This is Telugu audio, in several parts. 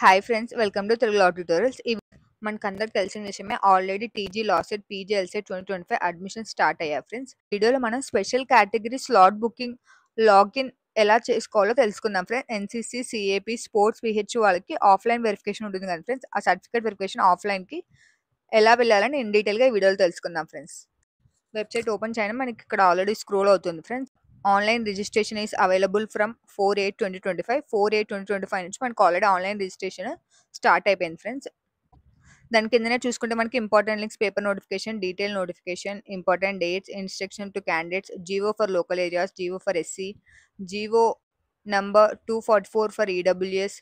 Hi friends, welcome to Telugu law tutorials. మనకందరికి తెలిసిన విషయమే, already TG LAWCET PG LCET 2025 admission start అయ్యాయి ఫ్రెండ్స్. వీడియోలో మనం special category slot booking login ఎలా చేసుకోవాలో తెలుసుకుందాం friends. NCC, CAP, sports, PH వాళ్ళకి ఆఫ్లైన్ వెరిఫికేషన్ ఉంటుంది కదా ఫ్రెండ్స్. ఆ సర్టిఫికేట్ వెరిఫికేషన్ ఆఫ్లైన్కి ఎలా వెళ్ళాలని ఇన్ డీటెయిల్గా ఈ వీడియోలో తెలుసుకుందాం ఫ్రెండ్స్. వెబ్సైట్ ఓపెన్ చేయడం మనకి ఇక్కడ ఆల్రెడీ స్క్రోల్ అవుతుంది friends. Online registration is available from 4/8/2025. 4/8/2025 నుంచి మనకు ఆల్రెడీ ఆన్లైన్ రిజిస్ట్రేషన్ స్టార్ట్ అయిపోయింది ఫ్రెండ్స్. దాని కిందనే చూసుకుంటే మనకి important links, paper notification, detail notification, important dates, instruction to candidates, GO for local areas, GO for SC, GO number 244 for EWS,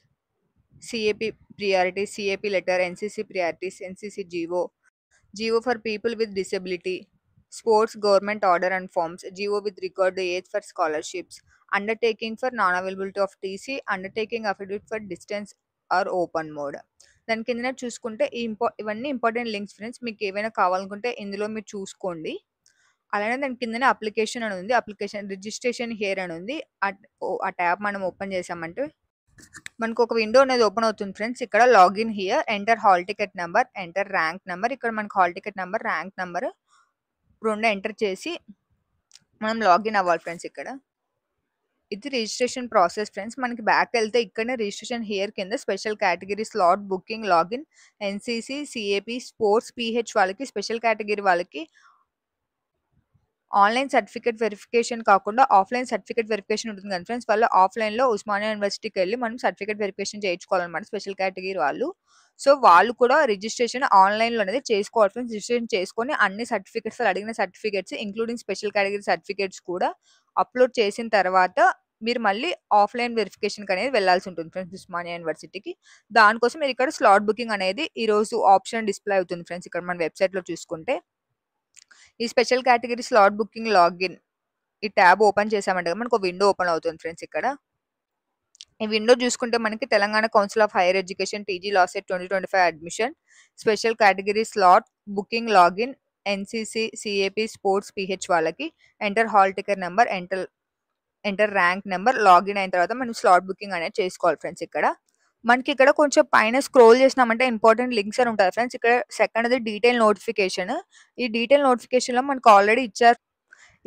CAP priority, CAP letter, NCC priorities, NCC GO, GO for people with disability, sports government order and forms, GO with regard to age for scholarships, undertaking for non-availability of TC, undertaking affidavit for distance or open mode. దాని కింద చూసుకుంటే ఇవన్నీ ఇంపార్టెంట్ లింక్స్ ఫ్రెండ్స్. మీకు ఏవైనా కావాలనుకుంటే ఇందులో మీరు చూసుకోండి. అలానే దాని కిందనే అప్లికేషన్ అని ఉంది, అప్లికేషన్ రిజిస్ట్రేషన్ హియర్ అని ఉంది. ఆ ట్యాబ్ మనం ఓపెన్ చేసామంటే మనకు ఒక విండో అనేది ఓపెన్ అవుతుంది ఫ్రెండ్స్. ఇక్కడ login here, enter hall ticket number, enter rank number. ఇక్కడ మనకు hall ticket number, rank number రెండు ఎంటర్ చేసి మనం లాగిన్ అవ్వాలి ఫ్రెండ్స్. ఇక్కడ ఇది రిజిస్ట్రేషన్ ప్రాసెస్ ఫ్రెండ్స్. మనకి బ్యాక్ వెళ్తే ఇక్కడనే రిజిస్ట్రేషన్ హియర్ కింద special category slot booking login, NCC, CAP, sports, PH వాళ్ళకి, స్పెషల్ కేటగిరీ వాళ్ళకి ఆన్లైన్ సర్టిఫికేట్ వెరిఫికేషన్ కాకుండా ఆఫ్లైన్ సర్టిఫికేట్ వెరిఫికేషన్ ఉంటుంది కదా ఫ్రెండ్స్. వాళ్ళు ఆఫ్లైన్లో ఉస్మానియా యూనివర్సిటీకి వెళ్ళి మనం సర్టిఫికేట్ వెరిఫికేషన్ చేయించుకోవాలన్నమాట స్పెషల్ కేటగిరీ వాళ్ళు. సో వాళ్ళు కూడా రిజిస్ట్రేషన్ ఆన్లైన్లో అనేది చేసుకోవాలి ఫ్రెండ్స్. రిజిస్ట్రేషన్ చేసుకొని అన్ని సర్టిఫికేట్స్, అడిగిన certificates including special category certificates కూడా అప్లోడ్ చేసిన తర్వాత మీరు మళ్ళీ ఆఫ్లైన్ వెరిఫికేషన్కి అనేది వెళ్ళాల్సి ఉంటుంది ఫ్రెండ్స్ ఉస్మానియా యూనివర్సిటీకి. దానికోసం మీరు ఇక్కడ స్లాట్ బుకింగ్ అనేది ఈరోజు ఆప్షన్ డిస్ప్లే అవుతుంది ఫ్రెండ్స్. ఇక్కడ మన వెబ్సైట్లో చూసుకుంటే ఈ special category slot booking login ఈ ట్యాబ్ ఓపెన్ చేసామంటే మనకు విండో ఓపెన్ అవుతుంది ఫ్రెండ్స్. ఇక్కడ ఈ విండో చూసుకుంటే మనకి Telangana council of higher education TG LAWCET 2025 admission special category slot booking login, NCC, CAP, sports, PH వాళ్ళకి enter hall ticket number, enter rank number. Login అయిన తర్వాత మనం స్లాట్ బుకింగ్ అనేది చేసుకోవాలి ఫ్రెండ్స్. ఇక్కడ మనకి ఇక్కడ కొంచెం పైన స్క్రోల్ చేసినామంటే ఇంపార్టెంట్ లింక్స్ అని ఉంటుంది ఫ్రెండ్స్. ఇక్కడ సెకండ్ది డీటెయిల్ నోటిఫికేషన్. ఈ డీటెయిల్ నోటిఫికేషన్లో మనకు ఆల్రెడీ ఇచ్చారు.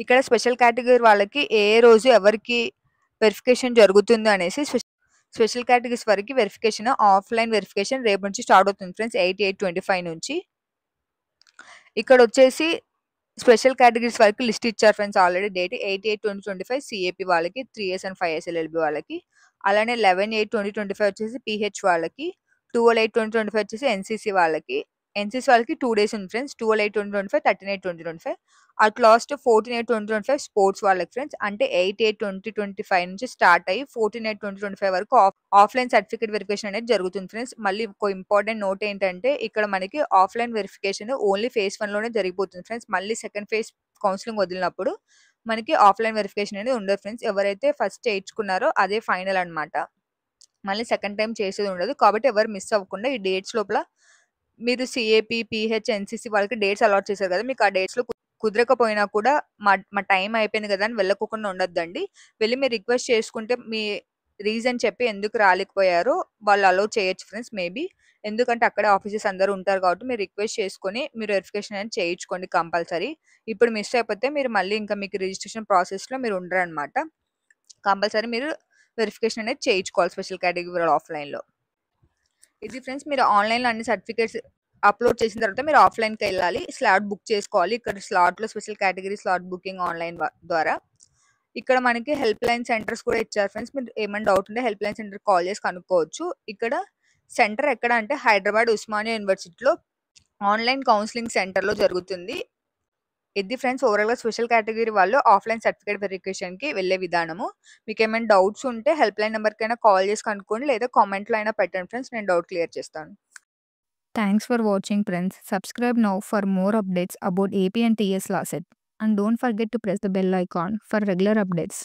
ఇక్కడ స్పెషల్ కేటగిరీ వాళ్ళకి ఏ రోజు ఎవరికి వెరిఫికేషన్ జరుగుతుంది అనేసి స్పెషల్ కేటగిరీస్ వరకు వెరిఫికేషన్ ఆఫ్లైన్ వెరిఫికేషన్ రేపు నుంచి స్టార్ట్ అవుతుంది ఫ్రెండ్స్, 8/8/25 నుంచి. ఇక్కడ వచ్చేసి స్పెషల్ కేటగిరీస్ వరకు లిస్ట్ ఇచ్చారు ఫ్రెండ్స్ ఆల్రెడీ. డేట్ 8/8/2025 సిఏపి వాళ్ళకి, 3 years and 5 years ఎల్ఎల్బి వాళ్ళకి. అలానే 11/8/2025 వచ్చేసి పిహెచ్ వాళ్ళకి, 12/8/2025 వచ్చేసి ఎన్సీసీ వాళ్ళకి. ఎన్సీసీ వాళ్ళకి 2 days ఉంది ఫ్రెండ్స్, 12/8/2025, 13/8/2025. అట్ లాస్ట్ 14/8/2025 స్పోర్ట్స్ వాళ్ళకి ఫ్రెండ్స్. అంటే 8/8/2025 నుంచి స్టార్ట్ అయ్యి 14/8/2025 వరకు ఆఫ్లైన్ సర్టిఫికేట్ వెరిఫికేషన్ అనేది జరుగుతుంది ఫ్రెండ్స్. మళ్ళీ ఒక ఇంపార్టెంట్ నోట్ ఏంటంటే ఇక్కడ మనకి ఆఫ్లైన్ వెరిఫికేషన్ ఓన్లీ phase 1 లోనే జరిగిపోతుంది ఫ్రెండ్స్. మళ్ళీ సెకండ్ ఫేజ్ కౌన్సిలింగ్ వదిలినప్పుడు మనకి ఆఫ్లైన్ వెరిఫికేషన్ అనేది ఉండదు ఫ్రెండ్స్. ఎవరైతే ఫస్ట్ చేయించుకున్నారో అదే ఫైనల్ అనమాట. మళ్ళీ సెకండ్ టైం చేసేది ఉండదు. కాబట్టి ఎవరు మిస్ అవ్వకుండా ఈ డేట్స్ లోపల మీరు సిఏపి, పిహెచ్, ఎన్సీసీ వాళ్ళకి డేట్స్ అలాట్ చేశారు కదా, మీకు ఆ డేట్స్లో కుదరకపోయినా కూడా మా టైం అయిపోయింది కదా అని వెళ్ళకోకుండా ఉండొద్దండి. వెళ్ళి మీరు రిక్వెస్ట్ చేసుకుంటే మీ రీజన్ చెప్పి ఎందుకు రాలేకపోయారో వాళ్ళు అలౌ చేయొచ్చు ఫ్రెండ్స్ మేబీ. ఎందుకంటే అక్కడే ఆఫీసెస్ అందరూ ఉంటారు కాబట్టి మీరు రిక్వెస్ట్ చేసుకొని మీరు వెరిఫికేషన్ అనేది చేయించుకోండి కంపల్సరీ. ఇప్పుడు మిస్ అయిపోతే మీరు మళ్ళీ ఇంకా మీకు రిజిస్ట్రేషన్ ప్రాసెస్లో మీరు ఉండరు అనమాట. కంపల్సరీ మీరు వెరిఫికేషన్ అనేది చేయించుకోవాలి స్పెషల్ కేటగిరీ ఆఫ్లైన్లో. ఇది ఫ్రెండ్స్, మీరు ఆన్లైన్లో అన్ని సర్టిఫికేట్స్ అప్లోడ్ చేసిన తర్వాత మీరు ఆఫ్లైన్కి వెళ్ళాలి, స్లాట్ బుక్ చేసుకోవాలి. ఇక్కడ స్లాట్లో special category slot booking online ద్వారా. ఇక్కడ మనకి హెల్ప్ లైన్ సెంటర్స్ కూడా ఇచ్చారు ఫ్రెండ్స్. మీరు ఏమైనా డౌట్ ఉంటే హెల్ప్ లైన్ సెంటర్ కాల్ చేసి కనుక్కోవచ్చు. ఇక్కడ సెంటర్ ఎక్కడ అంటే హైదరాబాద్ ఉస్మానియా యూనివర్సిటీలో ఆన్లైన్ కౌన్సిలింగ్ సెంటర్లో జరుగుతుంది. ఇది ఫ్రెండ్స్ ఓవరాల్గా స్పెషల్ కేటగిరీ వాళ్ళు ఆఫ్లైన్ సర్టిఫికేట్ వెరిఫికేషన్కి వెళ్ళే విధానము. మీకు ఏమైనా డౌట్స్ ఉంటే హెల్ప్ లైన్ నెంబర్కైనా కాల్ చేసి కనుక్కోండి, లేదా కామెంట్లో అయినా పెట్టండి ఫ్రెండ్స్, నేను డౌట్ క్లియర్ చేస్తాను. Thanks for watching friends. Subscribe now for more updates about AP and TS Law Set. And don't forget to press the bell icon for regular updates.